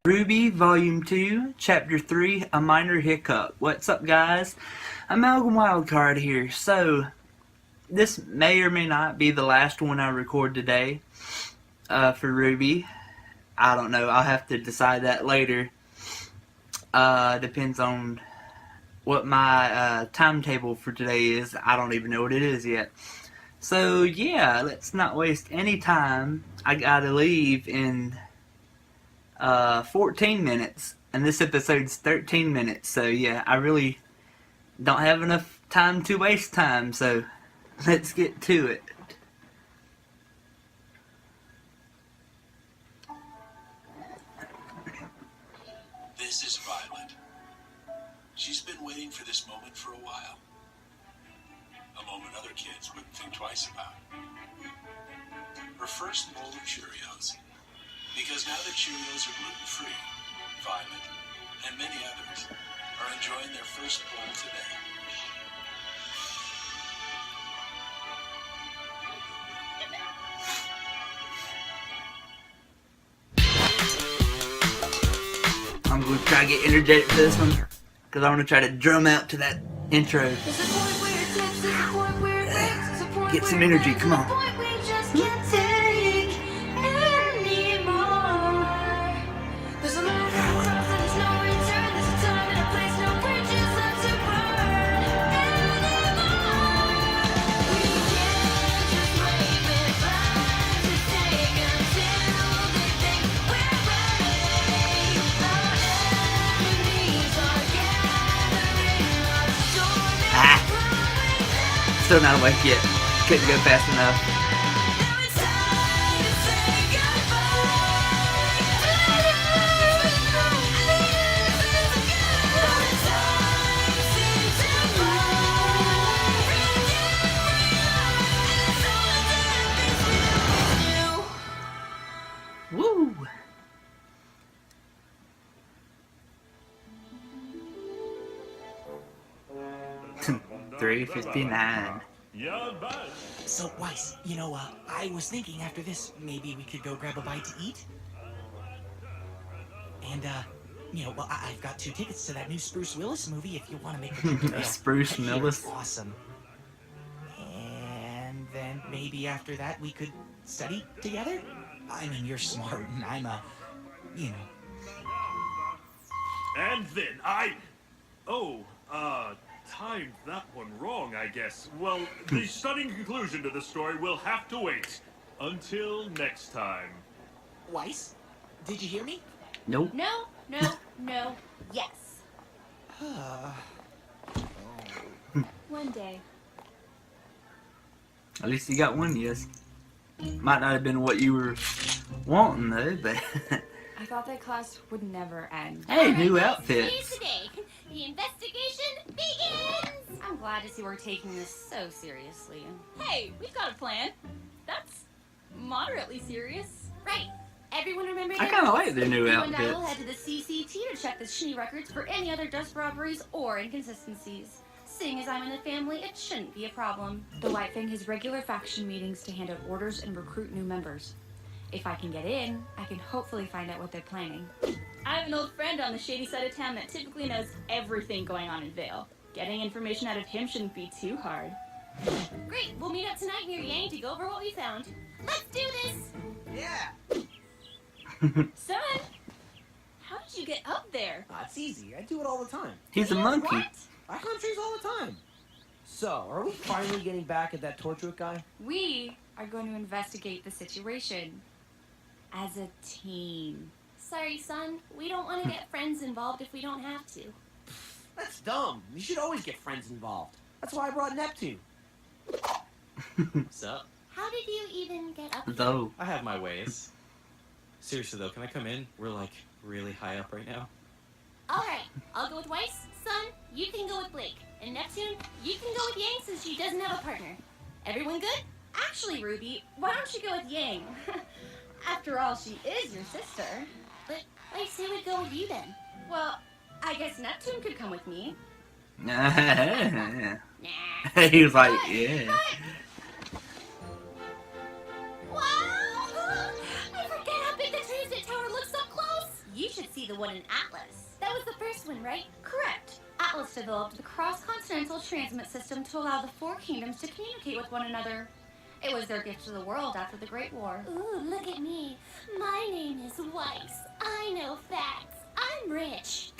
RWBY Volume 2, Chapter 3, A Minor Hiccup. What's up, guys? Amalgam Wildcard here. So, this may or may not be the last one I record today for RWBY. I don't know. I'll have to decide that later. Depends on what my timetable for today is. I don't even know what it is yet. So, yeah, let's not waste any time. I gotta leave in 14 minutes, and this episode's 13 minutes, so yeah, I really don't have enough time to waste time, so let's get to it. This is Violet. She's been waiting for this moment for a while. A moment other kids wouldn't think twice about. Her first bowl of Cheerios. Because now that Cheerios are gluten-free, Violet, and many others, are enjoying their first bowl today. I'm going to try to get energetic for this one, because I want to try to drum out to that intro. Get some energy, come on. Still not awake yet. Couldn't go fast enough. Woo! 3:59. So, Weiss, I was thinking after this, maybe we could go grab a bite to eat? And, I've got 2 tickets to that new Spruce Willis movie if you want to make the trip to Vail. Spruce Willis? Awesome. And then maybe after that we could study together? I mean, you're smart and I'm And then timed that one wrong, I guess. Well, the stunning conclusion to the story will have to wait until next time. Weiss, did you hear me? Nope. No, yes. One day. At least you got one yes. Might not have been what you were wanting though, but I thought that class would never end. hey, new Today's outfits. the day. The investigation begins! I'm glad to see we're taking this so seriously. Hey, we've got a plan. That's moderately serious. Right. Everyone remember I their kind of roles? like their new You and I will outfits. head to the CCT to check the Shinny records for any other dust robberies or inconsistencies. Seeing as I'm in the family, it shouldn't be a problem. The White Fang has regular faction meetings to hand out orders and recruit new members. If I can get in, I can hopefully find out what they're planning. I have an old friend on the shady side of town that typically knows everything going on in Vail. Getting information out of him shouldn't be too hard. Great. We'll meet up tonight near Yang to go over what we found. Let's do this! Yeah. Son, how did you get up there? It's easy. I do it all the time. He's a monkey. What? I hunt trees all the time. So, are we finally getting back at that Torchwood guy? We are going to investigate the situation as a team. Sorry, son. We don't want to get friends involved if we don't have to. That's dumb. You should always get friends involved. That's why I brought Neptune. What's up? How did you even get up? Though. I have my ways. Seriously though, can I come in? We're like really high up right now. Alright, I'll go with Weiss. Son, you can go with Blake. And Neptune, you can go with Yang since she doesn't have a partner. Everyone good? Actually, Ruby, why don't you go with Yang? After all, she is your sister. But Weiss, who would go with you then? Well, I guess Neptune could come with me. Yeah. Nah. He was like, yeah. Wow! I forget how big the transit tower looks up close. You should see see the one in Atlas. That was the first one, right? Correct. Atlas developed the cross-continental transmit system to allow the four kingdoms to communicate with one another. It was their gift to the world after the Great War. Ooh, look at me. My name is Weiss. I know facts. I'm rich.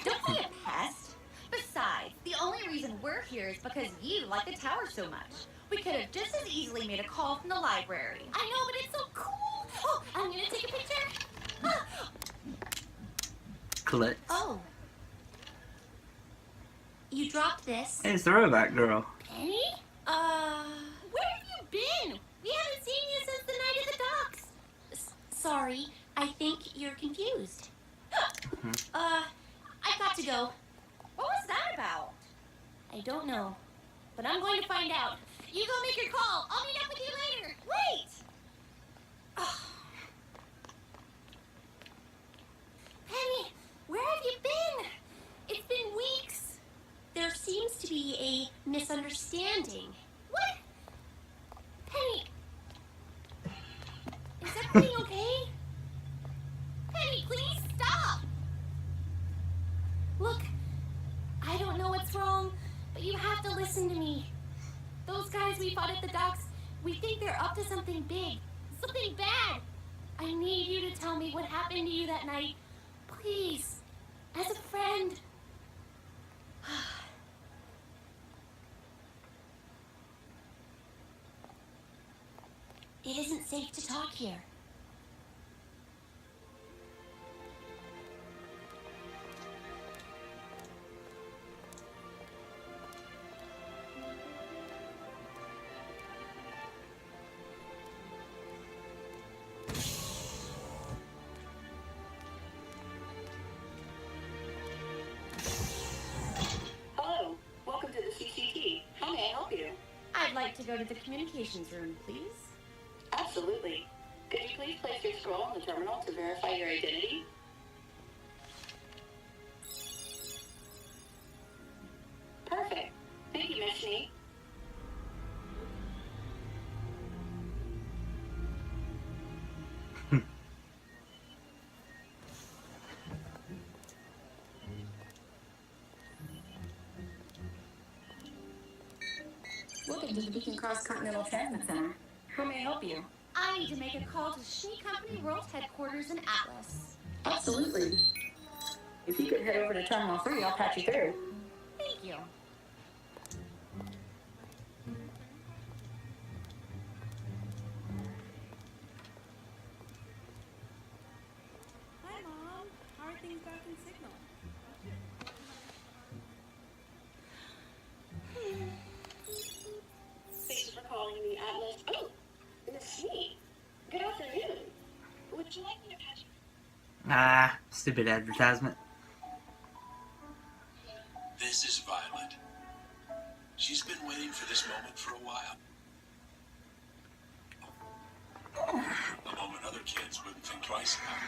Don't be a pest. Besides, the only reason we're here is because you like the tower so much. We could have just as easily made a call from the library. I know, but it's so cool. Oh, I'm gonna take a picture. Ah. Click. Oh. You dropped this. Hey, it's the Robot Girl. Penny? Where have you been? We haven't seen you since the night at the docks. Sorry, I think you're confused. I've got to go. What was that about? I don't know, but I'm going to find out. You go make your call. I'll meet up with you later. Wait! Penny, where have you been? It's been weeks. There seems to be a misunderstanding. What? Penny, is everything okay? Penny, please stop. Look, I don't know what's wrong, but you have to listen to me. Those guys we fought at the docks, we think they're up to something big, something bad. I need you to tell me what happened to you that night. Please, as a friend. It isn't safe to talk here. Hello, welcome to the CCT. How may I help you? I'd like to go to the communications room, please. Absolutely. Could you please place your scroll on the terminal to verify your identity? Perfect. Thank you, Miss Sneak. Welcome to the Beacon Cross Continental Transmit Center. How may I help you? I need to make a call to She Company World Headquarters in Atlas. Absolutely. If you could head over to Terminal 3, I'll patch you through. Thank you. Hi, Mom. How are things back in Signal? Thank you for calling the Atlas. Oh, Miss Sneak. Good afternoon. Would you like me to patch you? Ah, stupid advertisement. This is Violet. She's been waiting for this moment for a while. A moment other kids wouldn't think twice about.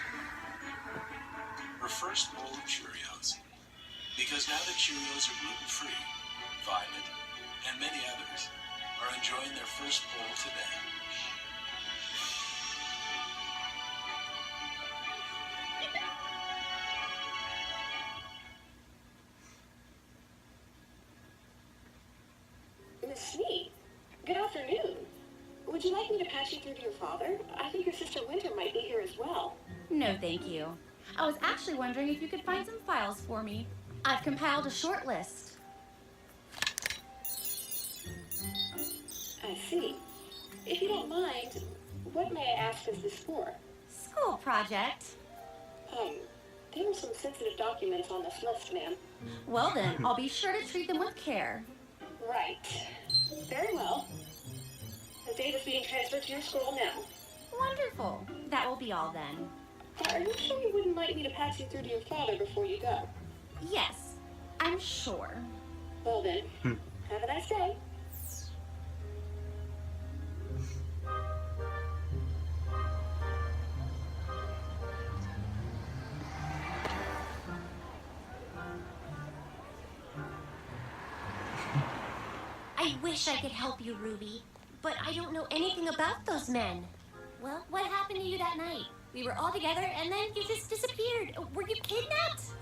Her first bowl of Cheerios. Because now that Cheerios are gluten-free, Violet, and many others, are enjoying their first bowl today. Miss Sneak. Good afternoon. Would you like me to patch you through to your father? I think your sister Winter might be here as well. No, thank you. I was actually wondering if you could find some files for me. I've compiled a short list. I see. If you don't mind, what may I ask is this for? School project. There are some sensitive documents on this list, ma'am. Well then, I'll be sure to treat them with care. Right. Very well. The data's being transferred to your scroll now. Wonderful. That will be all then. Are you sure you wouldn't like me to patch you through to your father before you go? Yes, I'm sure. Well then, have a nice day. I wish I could help you, Ruby, but I don't know anything about those men. Well, what happened to you that night? We were all together and then you just disappeared.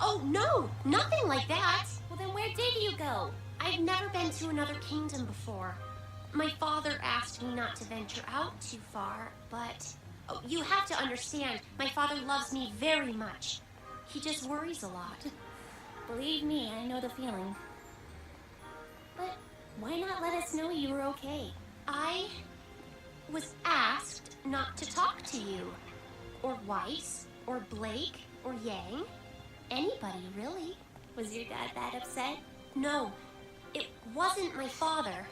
Oh, no, nothing like that. Well, then where did you go? I've never been to another kingdom before. My father asked me not to venture out too far, but... Oh, you have to understand, my father loves me very much. He just worries a lot. Believe me, I know the feeling. But why not let us know you were okay? I was asked not to talk to you. Or Weiss, or Blake, or Yang. Anybody, really. Was your dad that upset? No, it wasn't my father.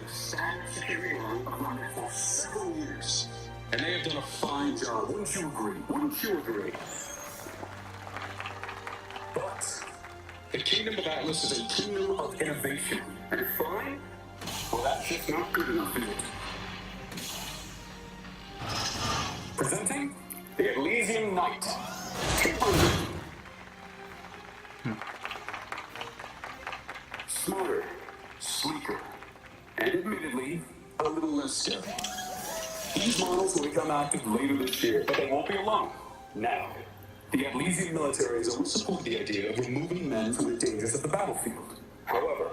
Sad security line of running for several years. And they have done a fine job. Wouldn't you agree? Wouldn't you agree? But the Kingdom of Atlas is a kingdom of innovation. And fine? Well, that's just not good enough, is it? Presenting the Elysian Knight. Smarter, sleeker, and admittedly, a little less scary. These models will become active later this year, but they won't be alone. Now, the Elysian military has always supported the idea of removing men from the dangers of the battlefield. However,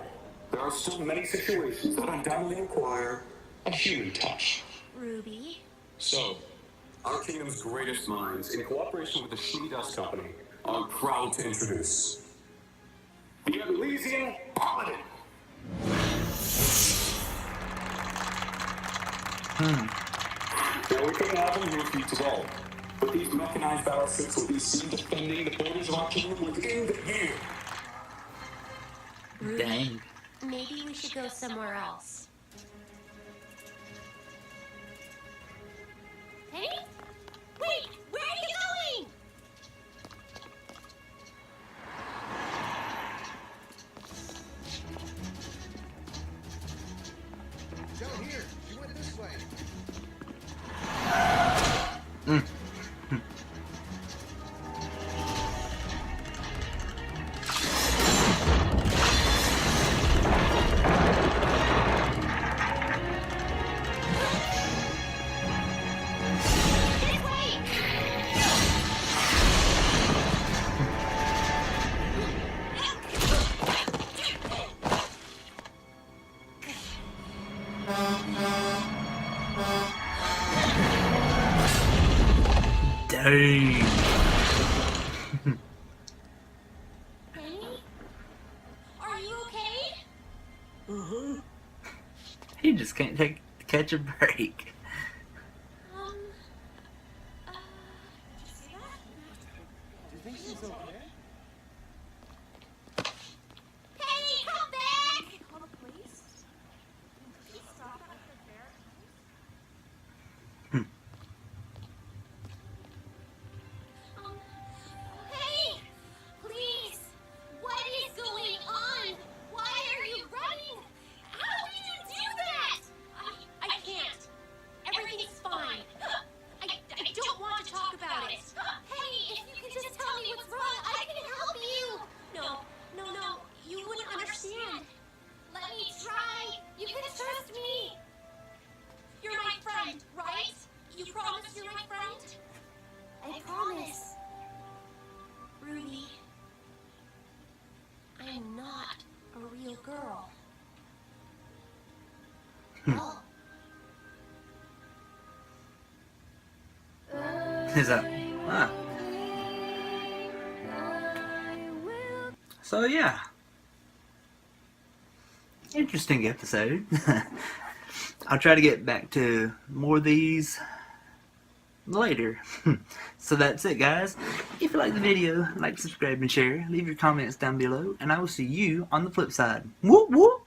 there are still many situations that undoubtedly require a human touch. Ruby? So, our kingdom's greatest minds, in cooperation with the She Dust Company, are proud to introduce the Elysian Paladin. Now, we couldn't have them here for you today, but these mechanized battleships will be seen defending the borders of our kingdom within the year. Ruby, Dang. maybe we should go somewhere else. Penny? Wait! Where are you going? Down here. She went this way. Dang. Penny? Are you okay? He just can't catch a break. Did you see that? Do you think she's okay? Penny, come back! Call the police? Please stop at the fair. Hey! Please! What is going on? Why are you running? How did you do that? I can't. Everything's fine. I don't want to talk about it. Penny, if you can just tell me what's wrong, I can help you. No. You wouldn't understand. Let me try. You can trust me. You're my friend, right? You promise you're my friend? I promise. Ruby, I'm not a real girl. Oh. Is that? Ah. So yeah, interesting episode. I'll try to get back to more of these later. So that's it, guys. If you like the video, like, subscribe, and share. Leave your comments down below, and I will see you on the flip side. Whoop whoop.